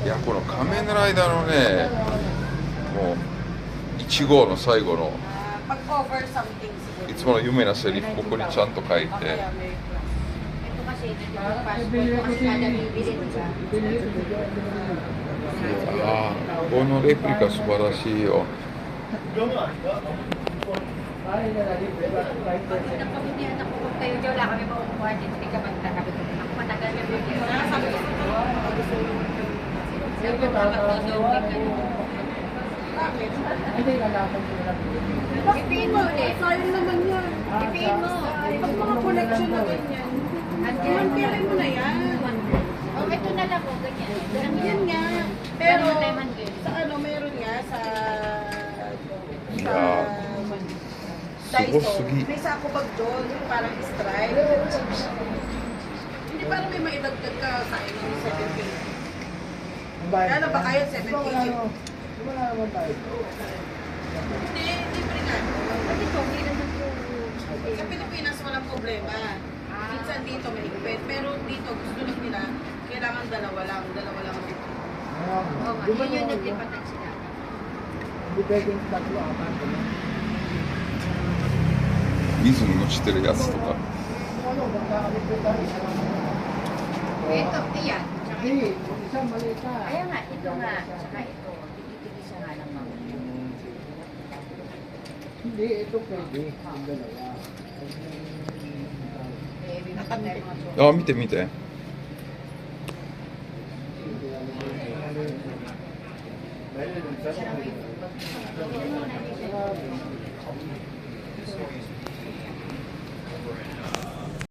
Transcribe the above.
いや、この仮面ライダーのね、もう1号の最後の Pag-cover something siguro. いつもの有名なセリフここにちゃんと書いて、 Kaya may Ito kasi, ito yung passport. Kasi kada bibili ko siya. ああ、このレプリカ素晴らしいよ。 Nagpapitihan ako kung kayo dyan, wala kami makukuha din. Hindi ka magtatabi ko. Ako matagal na bibili. Sabi ko, Sabi ko, matutulog ka. Ipiin mo ulit. sayang naman yan. Ipiin mo. Pag mga collection na ganyan, kailan mo na yan. Oh, ito na lang oh, ganyan. Yan nga. Pero, Lemon girl. sa ano, meron nga sa... Yeah. Daiso. Sugo-sugi. May sako bag doon, yung parang stripe. Hindi parang may maidagdag ka sa inyo, 7 kg. Kaya na ba kayo 7 kg? Hindi, libre nga. At ito, hindi naman po. Sa Pilipinas walang problema. Minsan dito may higpit, pero dito gusto lang nila, kailangan dalawa lang ang higpit. Oo nga, yun yung naglipatan sila. Hindi pwedeng tatlo, apat. 水に落ちてるやつとか。 Ito, ayan. Tsaka Hindi, ito. isang malita. Ayan nga, ito nga. Tsaka ito. Titigisa nga lang mga. Hindi, ito pwede. Yung dalawa. Eh, bibigyan tayo mga so. あ、見て見て。 Ito